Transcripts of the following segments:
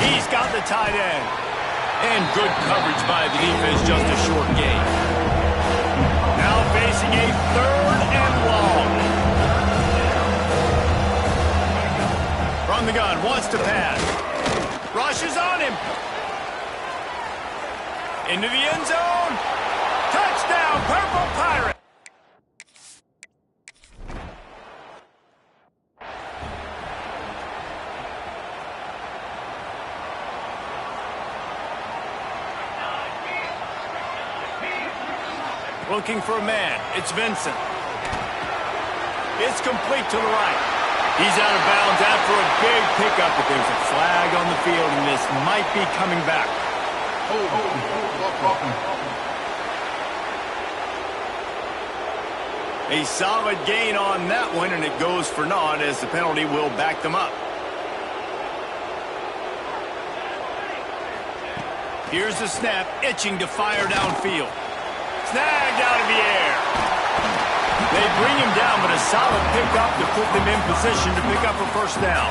He's got the tight end. And good coverage by the defense, just a short gain. Now facing a 3rd and long. From the gun, wants to pass. Rushes on him. Into the end zone. Touchdown, Purple Pirate. Looking for a man. It's Vincent. It's complete to the right. He's out of bounds after a big pickup, but there's a flag on the field, and this might be coming back. A solid gain on that one, and it goes for naught as the penalty will back them up. Here's the snap, itching to fire downfield. Snagged out of the air. They bring him down, but a solid pickup to put them in position to pick up a first down.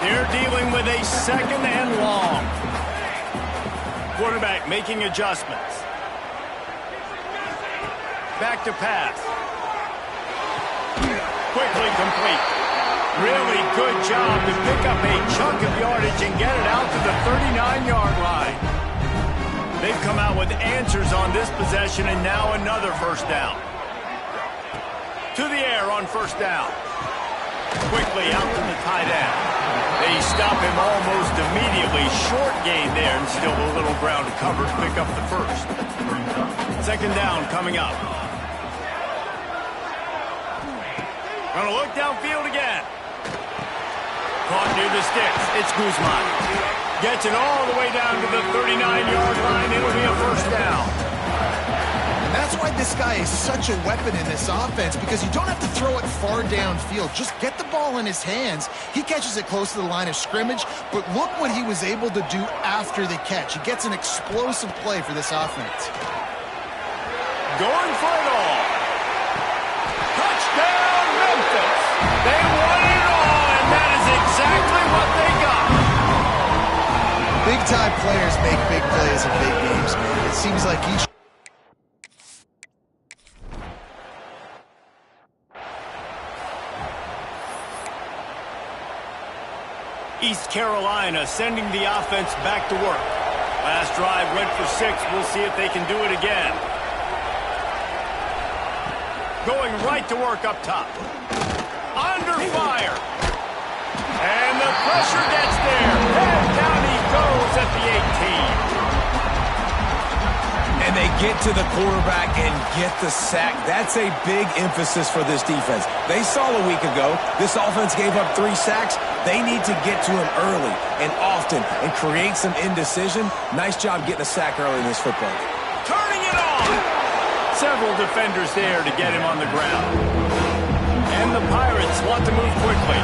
They're dealing with a 2nd and long. Quarterback making adjustments. Back to pass. Quickly complete. Really good job to pick up a chunk of yardage and get it out to the 39-yard line. They've come out with answers on this possession, and now another first down. To the air on first down. Quickly out to the tight end. They stop him almost immediately. Short gain there, and still a little ground to cover to pick up the first. 2nd down coming up. Gonna look downfield again. Caught near the sticks. It's Guzman. Gets it all the way down to the 39-yard line. It'll be a first down. And that's why this guy is such a weapon in this offense, because you don't have to throw it far downfield. Just get the ball in his hands. He catches it close to the line of scrimmage, but look what he was able to do after the catch. He gets an explosive play for this offense. Going for it all. Touchdown, Memphis. They won it all, and that is exactly what they got. Big-time players make big plays in big games. It seems like each... East Carolina sending the offense back to work. Last drive went for 6. We'll see if they can do it again. Going right to work up top. Under fire. And the pressure gets there. And down he goes at the 18. And they get to the quarterback and get the sack. That's a big emphasis for this defense. They saw a week ago, this offense gave up 3 sacks. They need to get to him early and often and create some indecision. Nice job getting a sack early in this football game. Turning it on. Several defenders there to get him on the ground. And the Pirates want to move quickly.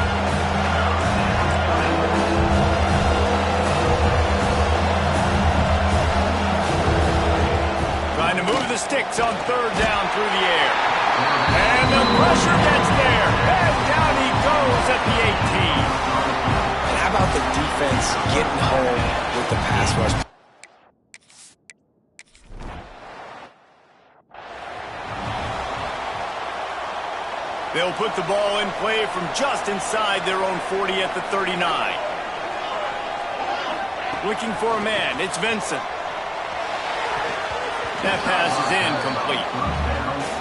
Trying to move the sticks on 3rd down through the air. And the pressure gets there. And down he goes at the 18. And how about the defense getting home with the pass rush? They'll put the ball in play from just inside their own 40 at the 39. Looking for a man. It's Vincent. That pass is incomplete.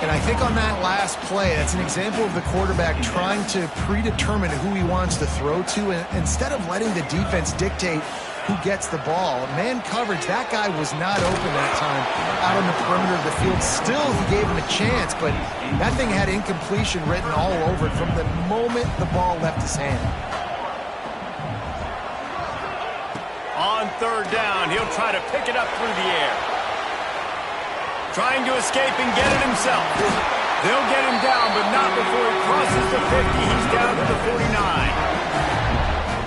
And I think on that last play, that's an example of the quarterback trying to predetermine who he wants to throw to, and instead of letting the defense dictate who gets the ball. Man coverage, that guy was not open that time out on the perimeter of the field. Still, he gave him a chance, but that thing had incompletion written all over it from the moment the ball left his hand. On 3rd down, he'll try to pick it up through the air. Trying to escape and get it himself. They'll get him down, but not before he crosses the 50. He's down to the 49.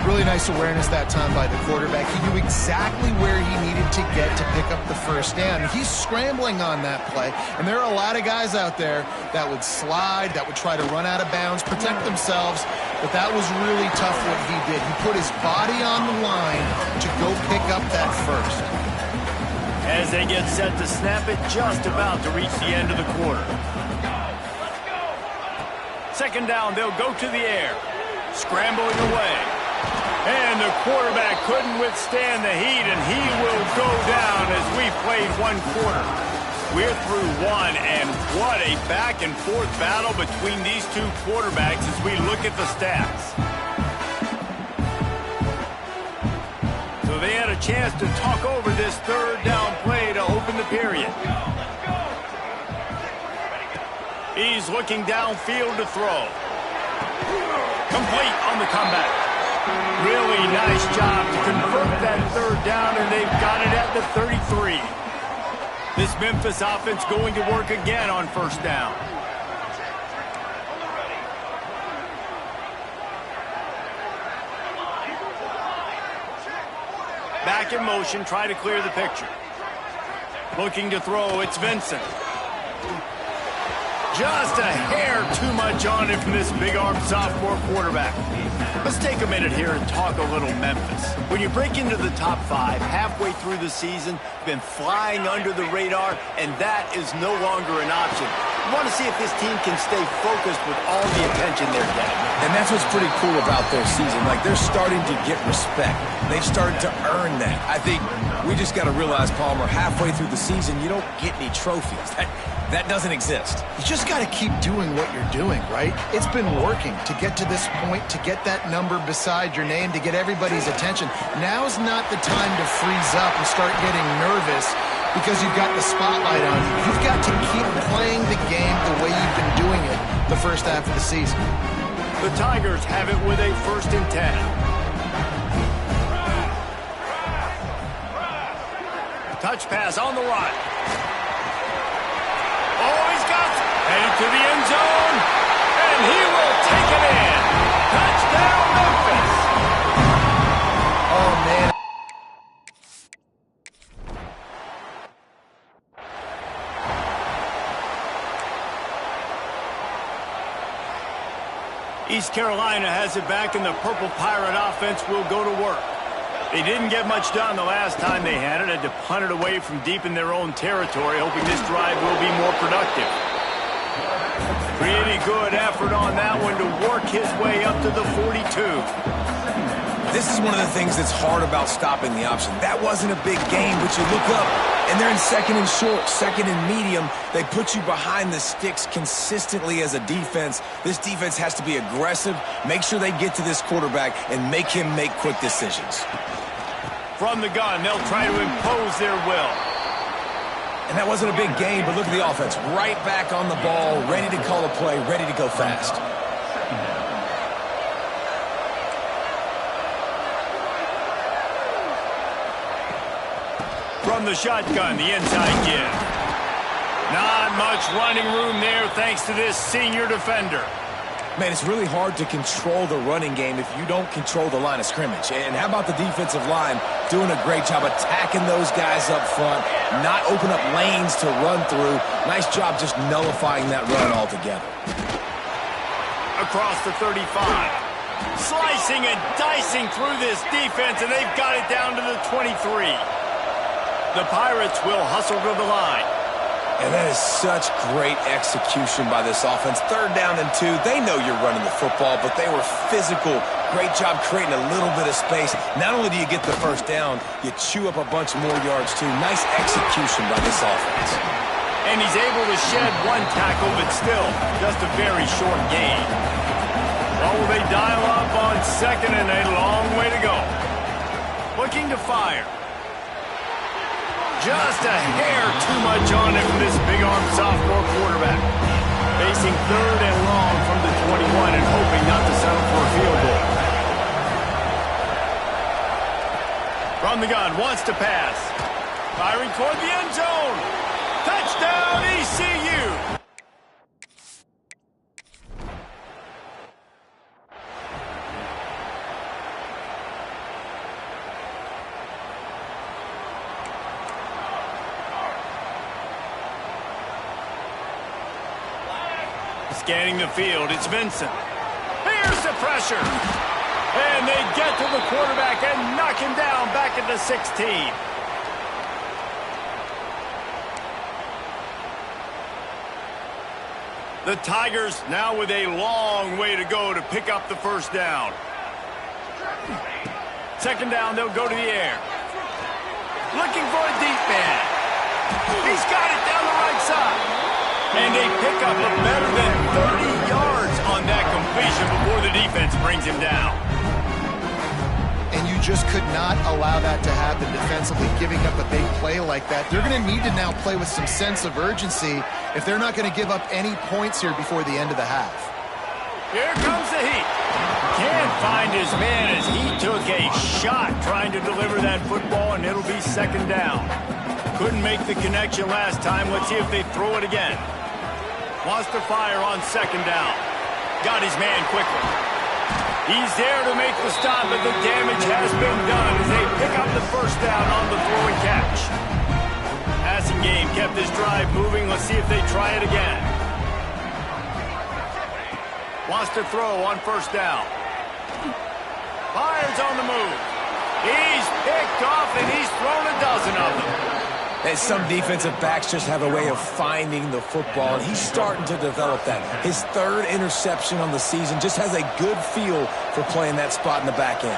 Really nice awareness that time by the quarterback. He knew exactly where he needed to get to pick up the first down. He's scrambling on that play, and there are a lot of guys out there that would slide, that would try to run out of bounds, protect themselves. but that was really tough what he did. He put his body on the line to go pick up that first. As they get set to snap it, just about to reach the end of the quarter. Second down, they'll go to the air. Scrambling away. And the quarterback couldn't withstand the heat, and he will go down as we played one quarter. We're through one, and what a back-and-forth battle between these two quarterbacks as we look at the stats. So they had a chance to talk over this third down play to open the period. He's looking downfield to throw. Complete on the comeback. Really nice job to convert that third down, and they've got it at the 33. This Memphis offense going to work again on first down. Back in motion, try to clear the picture. Looking to throw, it's Vincent. Just a hair too much on it from this big-armed sophomore quarterback. Let's take a minute here and talk a little Memphis. When you break into the top 5 halfway through the season, been flying under the radar, and that is no longer an option. You want to see if this team can stay focused with all the attention they're getting. And that's what's pretty cool about their season. Like, they're starting to get respect. They've started to earn that. I think we just got to realize, Palmer, halfway through the season, you don't get any trophies. That doesn't exist. You just got to keep doing what you're doing, right? It's been working to get to this point, to get that number beside your name, to get everybody's attention. Now's not the time to freeze up and start getting nervous because you've got the spotlight on you. You've got to keep playing the game the way you've been doing it the first half of the season. The Tigers have it with a 1st and 10. Touch pass on the run. Oh, he's got it. Headed to the end zone, and he will take it in. Touchdown, Memphis. Oh, man. East Carolina has it back, and the Purple Pirate offense will go to work. They didn't get much done the last time they had it to punt it away from deep in their own territory, hoping this drive will be more productive. Pretty good effort on that one to work his way up to the 42. This is one of the things that's hard about stopping the option. That wasn't a big game, but you look up, and they're in 2nd and short, 2nd and medium. They put you behind the sticks consistently as a defense. This defense has to be aggressive, make sure they get to this quarterback, and make him make quick decisions. From the gun, they'll try to impose their will. And that wasn't a big game, but look at the offense. Right back on the ball, ready to call a play, ready to go fast. From the shotgun, the inside give. Not much running room there thanks to this senior defender. Man, it's really hard to control the running game if you don't control the line of scrimmage. And how about the defensive line doing a great job attacking those guys up front, not open up lanes to run through. Nice job just nullifying that run altogether. Across the 35. Slicing and dicing through this defense, and they've got it down to the 23. The Pirates will hustle to the line. And that is such great execution by this offense. 3rd down and 2. They know you're running the football, but they were physical. Great job creating a little bit of space. Not only do you get the 1st down, you chew up a bunch more yards, too. Nice execution by this offense. And he's able to shed one tackle, but still just a very short gain. Oh, they dial up on 2nd and a long way to go. Looking to fire. Just a hair too much on it from this big-armed sophomore quarterback. Facing 3rd and long from the 21 and hoping not to settle for a field goal. From the gun, wants to pass. Firing toward the end zone. Touchdown, ECU! Scanning the field, it's Vincent. Here's the pressure. And they get to the quarterback and knock him down back at the 16. The Tigers now with a long way to go to pick up the first down. Second down, they'll go to the air. Looking for a deep man. He's got it down the right side. And they pick up a better than 30 yards on that completion before the defense brings him down. And you just could not allow that to happen defensively, giving up a big play like that. They're going to need to now play with some sense of urgency if they're not going to give up any points here before the end of the half. Here comes the heat. Can't find his man as he took a shot trying to deliver that football, and it'll be second down. Couldn't make the connection last time. Let's see if they throw it again. Wants to fire on second down. Got his man quickly. He's there to make the stop, but the damage has been done as they pick up the first down on the throw and catch. Passing game kept this drive moving. Let's see if they try it again. Wants to throw on first down. Fires on the move. He's picked off, and he's thrown a dozen of them. And some defensive backs just have a way of finding the football, and he's starting to develop that. His third interception on the season, just has a good feel for playing that spot in the back end.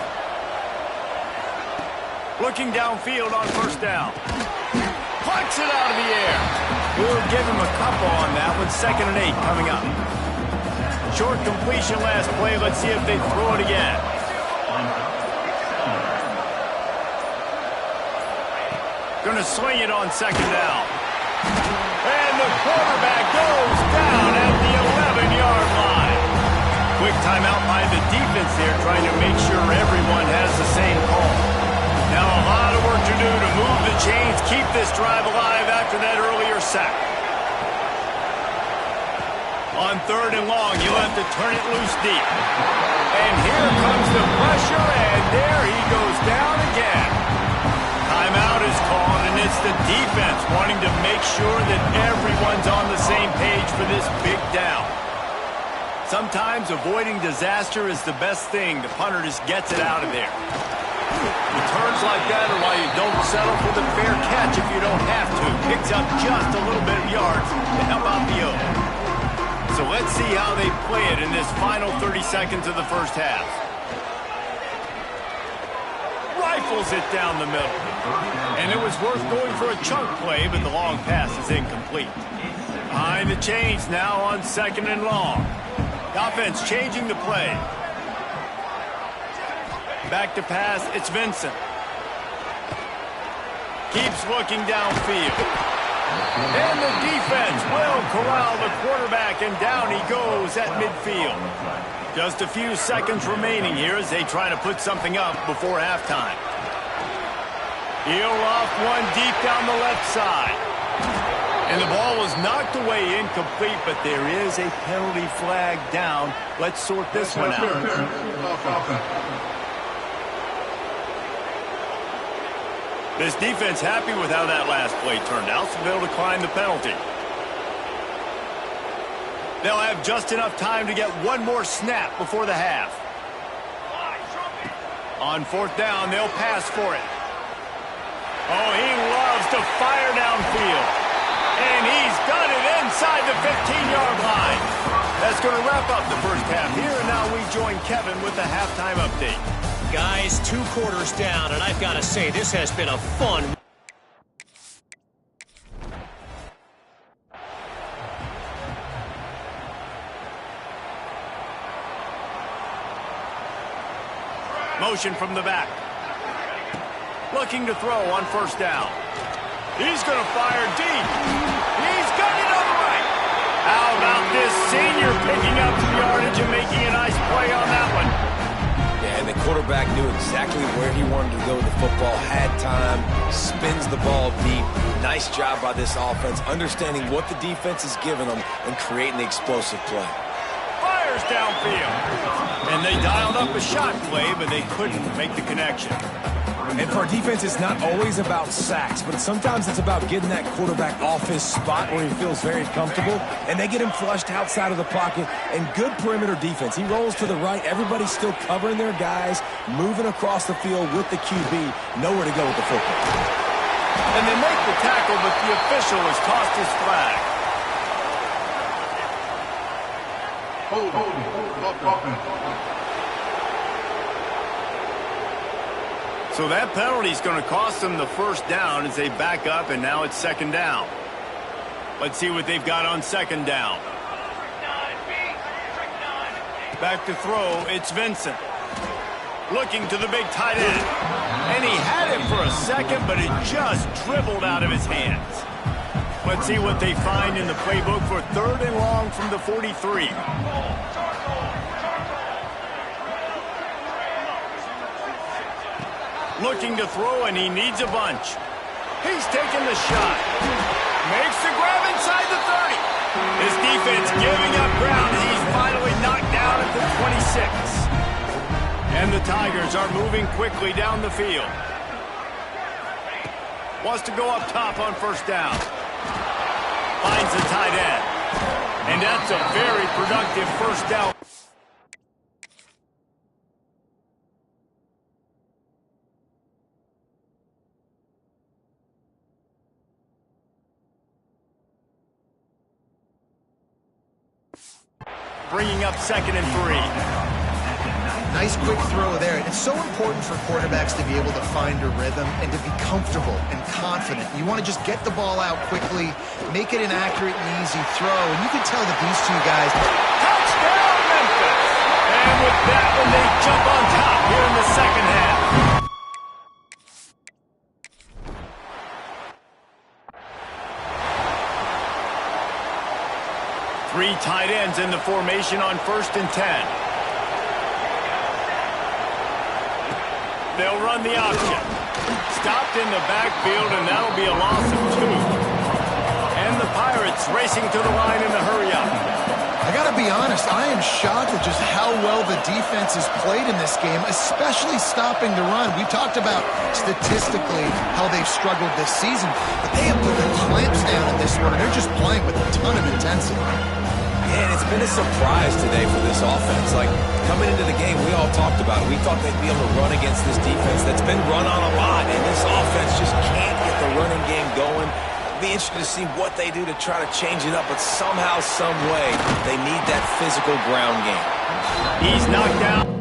Looking downfield on first down. Plucks it out of the air. We'll give him a couple on that one. 2nd and 8 coming up. Short completion last play. Let's see if they throw it again. Going to swing it on second down. And the quarterback goes down at the 11-yard line. Quick timeout by the defense there, trying to make sure everyone has the same call. Now a lot of work to do to move the chains, keep this drive alive after that earlier sack. On 3rd and long, you'll have to turn it loose deep. And here comes the pressure, and there he goes down again. Timeout is called, and it's the defense wanting to make sure that everyone's on the same page for this big down. Sometimes avoiding disaster is the best thing. The punter just gets it out of there. Returns like that are why you don't settle for the fair catch if you don't have to. Picks up just a little bit of yards to help out the O. So let's see how they play it in this final 30 seconds of the first half. Rifles it down the middle. And it was worth going for a chunk play, but the long pass is incomplete. Behind the chains now on 2nd and long. The offense changing the play. Back to pass, it's Vincent. Keeps looking downfield. And the defense will corral the quarterback, and down he goes at midfield. Just a few seconds remaining here as they try to put something up before halftime. He'll off one deep down the left side. And the ball was knocked away incomplete, but there is a penalty flag down. Let's sort this one out. This defense happy with how that last play turned out, so they'll decline the penalty. They'll have just enough time to get one more snap before the half. On 4th down, they'll pass for it. Oh, he loves to fire downfield. And he's done it inside the 15-yard line. That's going to wrap up the first half here, and now we join Kevin with the halftime update. Guys, 2 quarters down, and I've got to say, this has been a fun... Motion from the back. Looking to throw on 1st down. He's going to fire deep. He's got it on the right. How about this senior picking up some yardage and making a nice play on that one? Yeah, and the quarterback knew exactly where he wanted to go with the football, had time, spins the ball deep. Nice job by this offense, understanding what the defense is giving them and creating the explosive play. Fires downfield. And they dialed up a shot play, but they couldn't make the connection. And for our defense, it's not always about sacks, but sometimes it's about getting that quarterback off his spot where he feels very comfortable, and they get him flushed outside of the pocket, and good perimeter defense. He rolls to the right. Everybody's still covering their guys, moving across the field with the QB, nowhere to go with the football. And they make the tackle, but the official has tossed his flag. So that penalty is going to cost them the first down as they back up, and now it's second down. Let's see what they've got on second down. Back to throw, it's Vincent. Looking to the big tight end. And he had it for a second, but it just dribbled out of his hands. Let's see what they find in the playbook for third and long from the 43. Looking to throw, and he needs a bunch. He's taking the shot. Makes the grab inside the 30. His defense giving up ground as he's finally knocked down at the 26. And the Tigers are moving quickly down the field. Wants to go up top on first down. Finds the tight end. And that's a very productive first down. Bringing up second and 3. Nice quick throw there. It's so important for quarterbacks to be able to find a rhythm and to be comfortable and confident. You want to just get the ball out quickly, make it an accurate and easy throw. And you can tell that these two guys... Touchdown, Memphis! And with that one, they jump on top here in the second half. Three tight ends in the formation on first and 10. They'll run the option. Stopped in the backfield, and that'll be a loss of 2. And the Pirates racing to the line in the hurry-up. I got to be honest, I am shocked at just how well the defense has played in this game, especially stopping the run. We talked about statistically how they've struggled this season, but they have put the clamps down in this one, and they're just playing with a ton of intensity. And it's been a surprise today for this offense. Like, coming into the game, we all talked about it. We thought they'd be able to run against this defense that's been run on a lot, and this offense just can't get the running game going. Be interested to see what they do to try to change it up, but somehow, some way, they need that physical ground game. He's knocked down.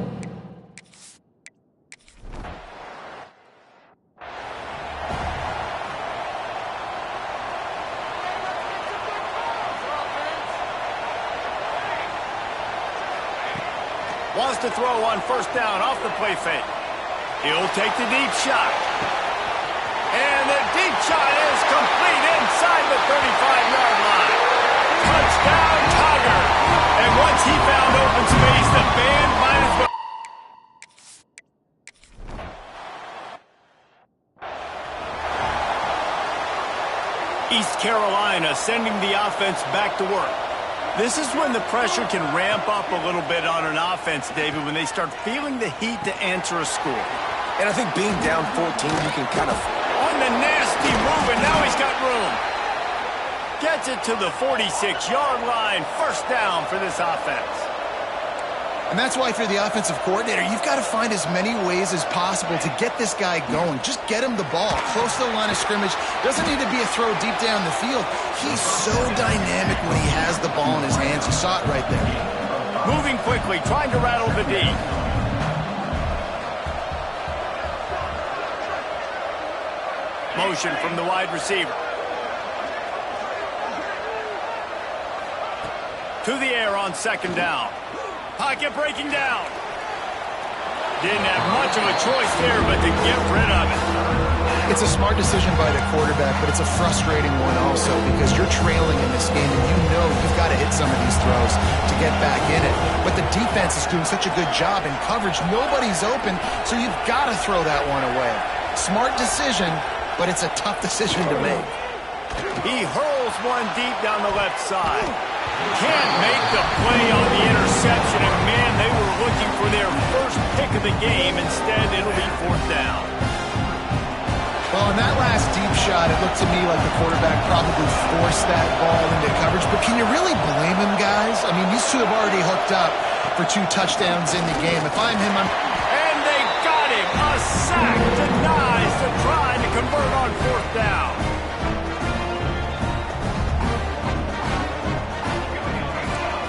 Wants to throw on first down off the play fake. He'll take the deep shot. And the deep shot is complete inside the 35-yard line. Touchdown, Tiger. And once he found open space, the band might as well. East Carolina sending the offense back to work. This is when the pressure can ramp up a little bit on an offense, David, when they start feeling the heat to answer a score. And I think being down 14, you can kind of... On the nasty move, and now he's got room. Gets it to the 46-yard line. First down for this offense. And that's why, if you're the offensive coordinator, you've got to find as many ways as possible to get this guy going. Just get him the ball close to the line of scrimmage. Doesn't need to be a throw deep down the field. He's so dynamic when he has the ball in his hands. You saw it right there. Moving quickly, trying to rattle the D. Motion from the wide receiver. To the air on second down. Pocket breaking down. Didn't have much of a choice there, but to get rid of it. It's a smart decision by the quarterback, but it's a frustrating one also because you're trailing in this game and you know you've got to hit some of these throws to get back in it. But the defense is doing such a good job in coverage. Nobody's open, so you've got to throw that one away. Smart decision, but it's a tough decision to make. He hurls one deep down the left side. Can't make the play on the interception, and man, they were looking for their first pick of the game. Instead, it'll be fourth down. shot, it looked to me like the quarterback probably forced that ball into coverage. But can you really blame him, guys? I mean, these two have already hooked up for 2 touchdowns in the game. If I'm him, And they got him. A sack denies the try to convert on 4th down.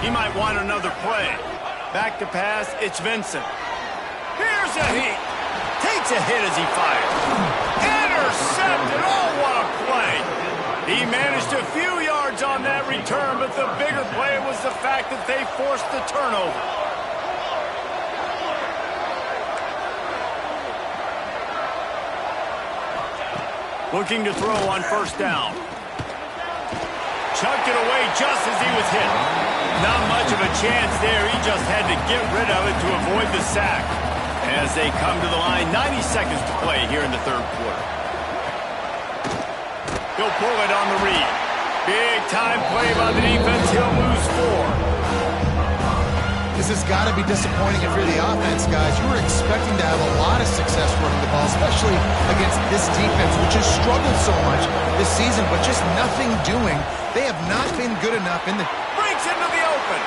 He might want another play. Back to pass, it's Vincent. Here's a heat. Takes a hit as he fires. Intercepted. Oh, what a play. He managed a few yards on that return, but the bigger play was the fact that they forced the turnover. Looking to throw on 1st down. Chucked it away just as he was hit. Not much of a chance there. He just had to get rid of it to avoid the sack. As they come to the line, 90 seconds to play here in the 3rd quarter. He'll pull it on the read. Big time play by the defense. He'll lose 4. this has got to be disappointing if you're the offense, guys. You were expecting to have a lot of success running the ball, especially against this defense, which has struggled so much this season, but just nothing doing. They have not been good enough in the... Breaks into the open.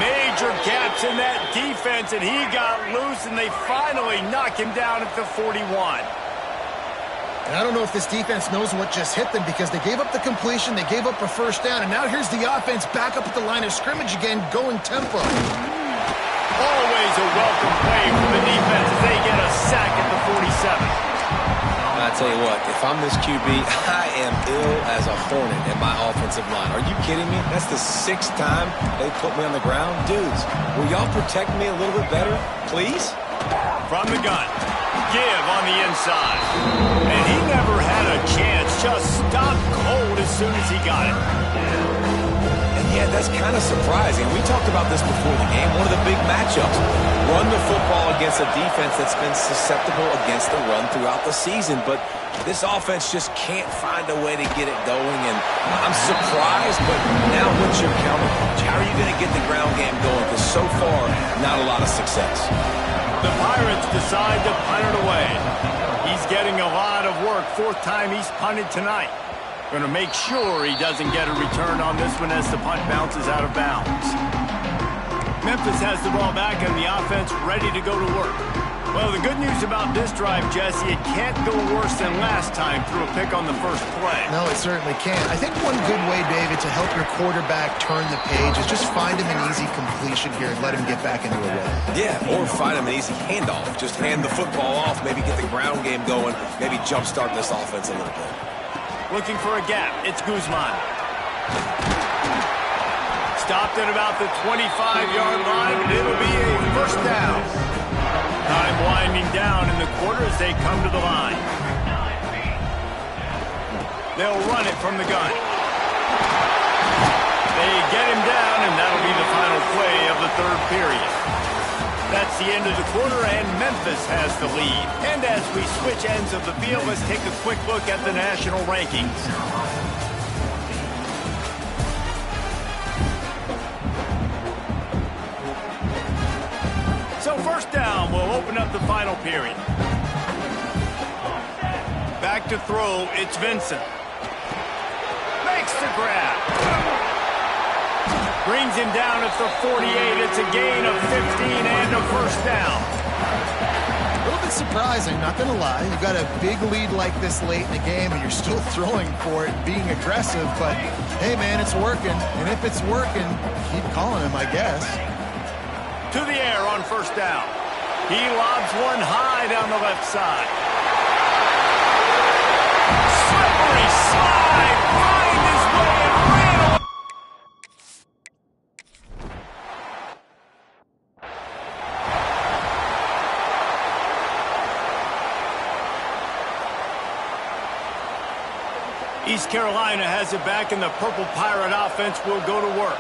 Major gaps in that defense, and he got loose, and they finally knock him down at the 41. And I don't know if this defense knows what just hit them, because they gave up the completion, they gave up a 1st down, and now here's the offense back up at the line of scrimmage again, going tempo. Always a welcome play from the defense as they get a sack at the 47. I tell you what, if I'm this QB, I am ill as a hornet in my offensive line. Are you kidding me? That's the 6th time they put me on the ground. Dudes, will y'all protect me a little bit better, please? From the gun, give on the inside. And he never had a chance, just stopped cold as soon as he got it. And yeah, that's kind of surprising. We talked about this before the game, one of the big matchups. Run the football against a defense that's been susceptible against the run throughout the season. But this offense just can't find a way to get it going. And I'm surprised, but now what's your counterpunch? How are you going to get the ground game going? Because so far, not a lot of success. The Pirates decide to punt it away. He's getting a lot of work. 4th time he's punted tonight. Going to make sure he doesn't get a return on this one as the punt bounces out of bounds. Memphis has the ball back and the offense ready to go to work. Well, the good news about this drive, Jesse, it can't go worse than last time through a pick on the first play. No, it certainly can't. I think one good way, David, to help your quarterback turn the page is just find him an easy completion here and let him get back into a rhythm. Yeah, or find him an easy handoff. Just hand the football off, maybe get the ground game going, maybe jumpstart this offense a little bit. Looking for a gap. It's Guzman. Stopped at about the 25-yard line, and it'll be a 1st down. Time winding down in the quarter as they come to the line. They'll run it from the gun. They get him down, and that'll be the final play of the 3rd period. That's the end of the quarter, and Memphis has the lead. And as we switch ends of the field, let's take a quick look at the national rankings. So 1st down will open up the final period. Back to throw, it's Vincent. Makes the grab. Brings him down at the 48. It's a gain of 15 and a 1st down. A little bit surprising, not going to lie. You've got a big lead like this late in the game, and you're still throwing for it, being aggressive. But, hey, man, it's working. And if it's working, keep calling him, I guess. To the air on 1st down. He lobs one high down the left side. Slippery slide. Find his way and ran away. East Carolina has it back, and the Purple Pirate offense will go to work.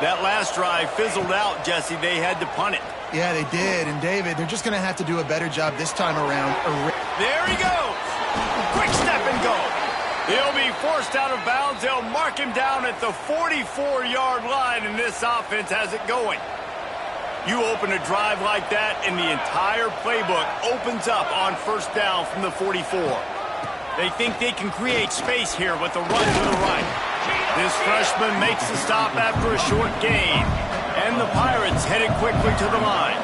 That last drive fizzled out, Jesse. They had to punt it. Yeah, they did. And, David, they're just going to have to do a better job this time around. There he goes. Quick step and go. He'll be forced out of bounds. They'll mark him down at the 44-yard line, and this offense has it going. You open a drive like that, and the entire playbook opens up on 1st down from the 44. They think they can create space here with the run to the right. This freshman makes the stop after a short gain. And the Pirates headed quickly to the line.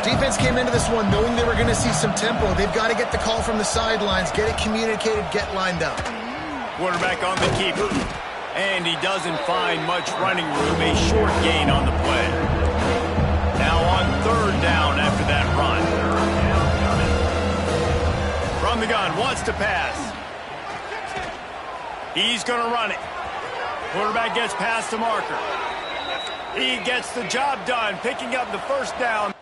Defense came into this one knowing they were going to see some tempo. They've got to get the call from the sidelines, get it communicated, get lined up. Quarterback on the keeper. And he doesn't find much running room. A short gain on the play. Now on third down after that run. From the gun, wants to pass. He's going to run it. Quarterback gets past the marker. He gets the job done, picking up the first down.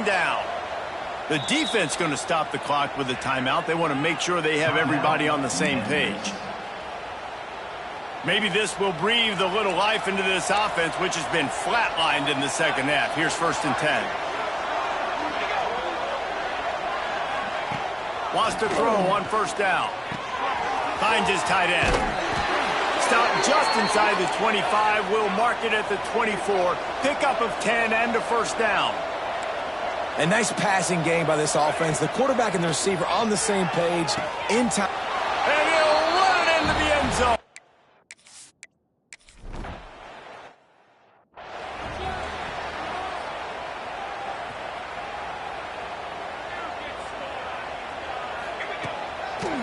Down. The defense going to stop the clock with a timeout. They want to make sure they have everybody on the same page. Maybe this will breathe a little life into this offense, which has been flatlined in the second half. Here's 1st and 10. Wants to throw on first down. Finds his tight end. Stop just inside the 25. Will mark it at the 24. Pickup of 10 and a first down. A nice passing game by this offense. The quarterback and the receiver on the same page in time. And he'll run it into the end zone.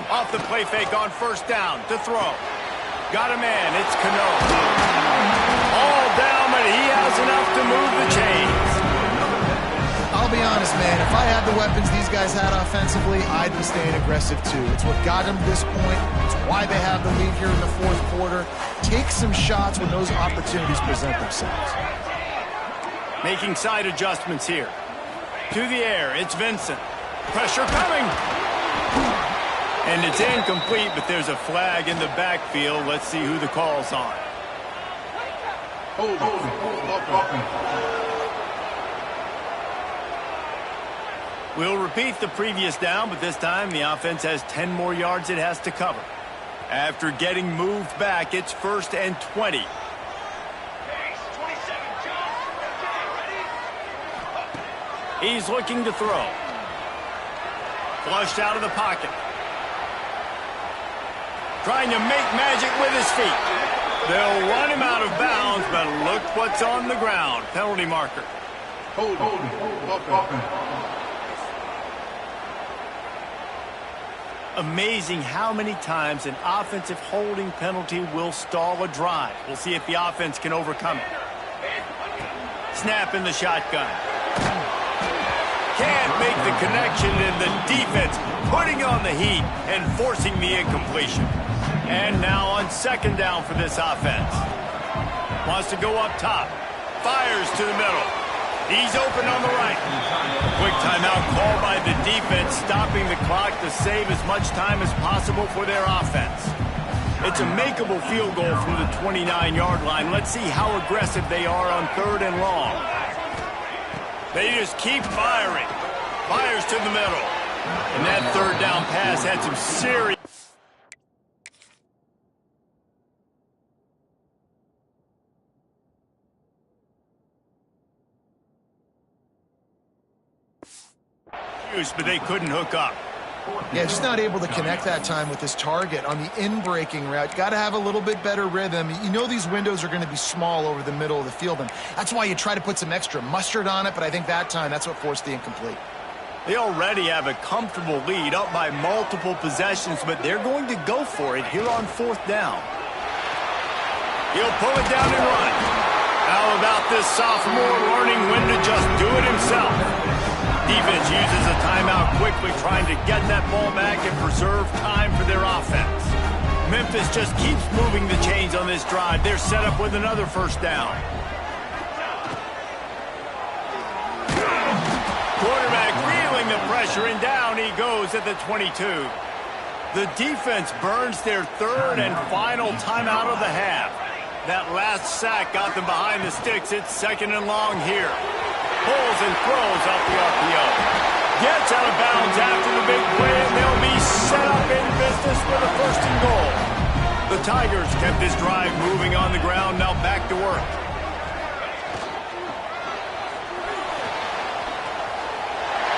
Off the play fake on first down to throw. Got a man. It's Cano. All down, but he has enough to move the chains. I'll be honest, man. If I had the weapons these guys had offensively, I'd be staying aggressive too. It's what got them to this point. It's why they have the lead here in the fourth quarter. Take some shots when those opportunities present themselves. Making side adjustments here. To the air, it's Vincent. Pressure coming. And it's incomplete, but there's a flag in the backfield. Let's see who the call's on. We'll repeat the previous down, but this time the offense has 10 more yards it has to cover. After getting moved back, it's 1st and 20. He's looking to throw. Flushed out of the pocket. Trying to make magic with his feet. They'll run him out of bounds, but look what's on the ground. Penalty marker. Amazing how many times an offensive holding penalty will stall a drive. We'll see if the offense can overcome it. Snap in the shotgun. Can't make the connection, and the defense putting on the heat and forcing the incompletion. And now on second down for this offense. Wants to go up top. Fires to the middle. He's open on the right. Quick timeout called by the defense, stopping the clock to save as much time as possible for their offense. It's a makeable field goal from the 29-yard line. Let's see how aggressive they are on third and long. They just keep firing. Fires to the middle. And that third down pass had some serious... but they couldn't hook up. Yeah, just not able to connect that time with his target on the in-breaking route. Got to have a little bit better rhythm. You know these windows are going to be small over the middle of the field, and that's why you try to put some extra mustard on it, but I think that time that's what forced the incomplete. They already have a comfortable lead, up by multiple possessions, but they're going to go for it here on fourth down. He'll pull it down and run. How about this sophomore learning when to just do it himself? Defense uses a timeout quickly, trying to get that ball back and preserve time for their offense. Memphis just keeps moving the chains on this drive. They're set up with another first down. Quarterback feeling the pressure, and down he goes at the 22. The defense burns their third and final timeout of the half. That last sack got them behind the sticks. It's second and long here. Pulls and throws off the RPO. Gets out of bounds after the big play, and they'll be set up in business for the 1st and goal. The Tigers kept this drive moving on the ground, now back to work.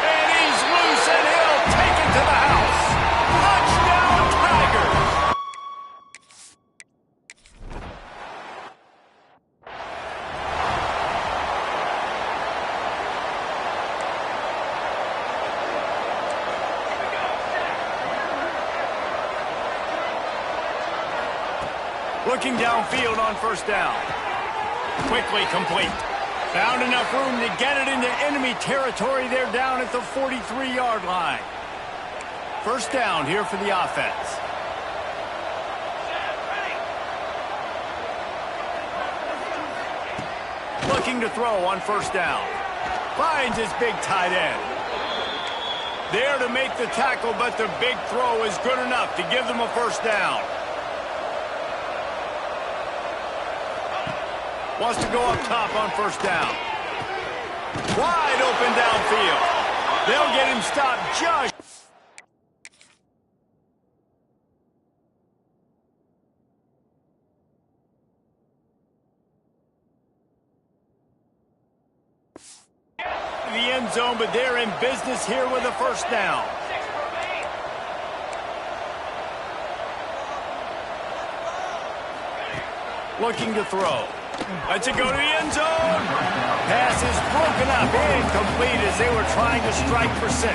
And he's loose, and he'll take it to the house. Touchdown, Tigers! Looking downfield on first down. Quickly complete. Found enough room to get it into enemy territory. They're down at the 43-yard line. First down here for the offense. Looking to throw on first down. Finds his big tight end. There to make the tackle, but the big throw is good enough to give them a first down. Wants to go up top on first down. Wide open downfield. They'll get him stopped just. The end zone, but they're in business here with a first down. Looking to throw. Lets it go to the end zone. Pass is broken up, incomplete as they were trying to strike for 6.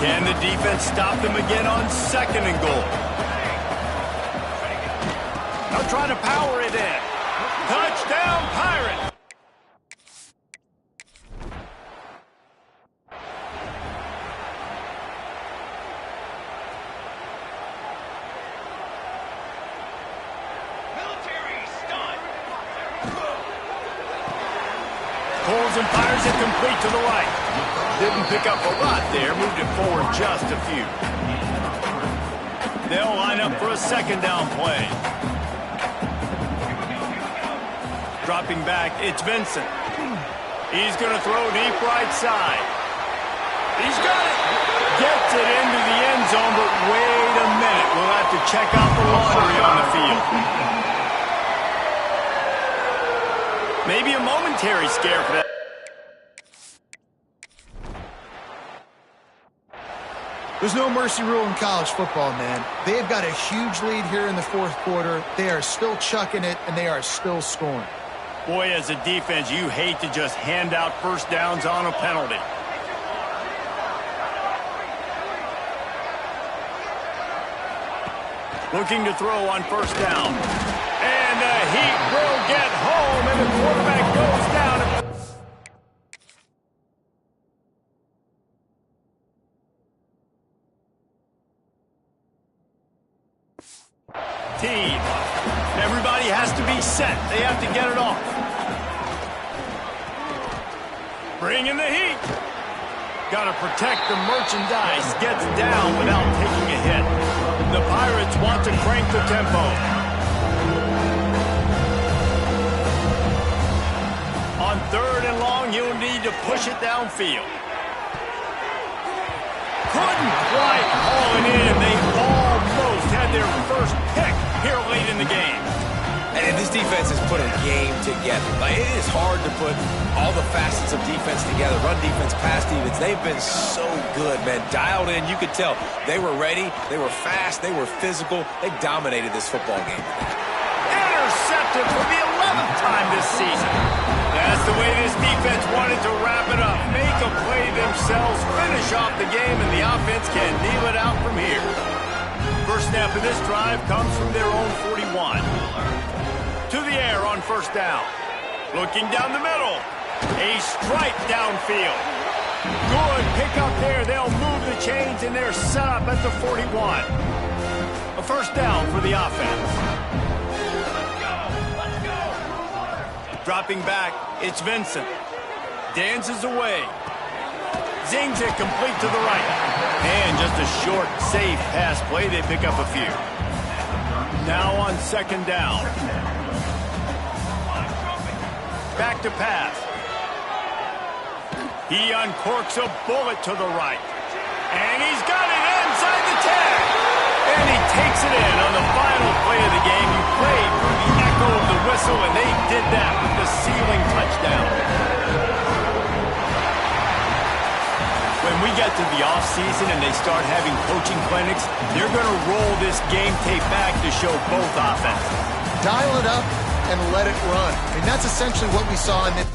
Can the defense stop them again on second and goal? They'll try to power it in. Touchdown, Pirates! And fires it complete to the right. Didn't pick up a lot there, moved it forward just a few. They'll line up for a second down play. Dropping back, it's Vincent. He's going to throw deep right side. He's got it. Gets it into the end zone, but wait a minute. We'll have to check out the laundry on the field. Maybe a momentary scare for that. There's no mercy rule in college football, man. They've got a huge lead here in the fourth quarter. They are still chucking it, and they are still scoring. Boy, as a defense, you hate to just hand out first downs on a penalty. Looking to throw on first down. And the Heat will get home, and the quarterback goes down. Team. Everybody has to be set. They have to get it off. Bring in the Heat. Got to protect the merchandise. Gets down without taking a hit. The Pirates want to crank the tempo. On third and long, he'll need to push it downfield. Couldn't quite haul it in. They almost had their first pick here late in the game. And this defense has put a game together. Like, it is hard to put all the facets of defense together. Run defense, pass defense. They've been so good, man. Dialed in. You could tell they were ready. They were fast. They were physical. They dominated this football game. Intercepted for the 11th time this season. That's the way this defense wanted to wrap it up. Make a play themselves, finish off the game, and the offense can kneel it out from here. First snap of this drive comes from their own 41. To the air on first down. Looking down the middle. A strike downfield. Good pick up there. They'll move the chains, and they're set up at the 41. A first down for the offense. Dropping back, it's Vincent. Dances away. Zings it complete to the right. And just a short, safe pass play. They pick up a few. Now on second down. Back to pass. He uncorks a bullet to the right. And he's got it inside the 10. And he takes it in on the final play of the season and they start having coaching clinics, they're going to roll this game tape back to show both offenses. Dial it up and let it run. And that's essentially what we saw in this.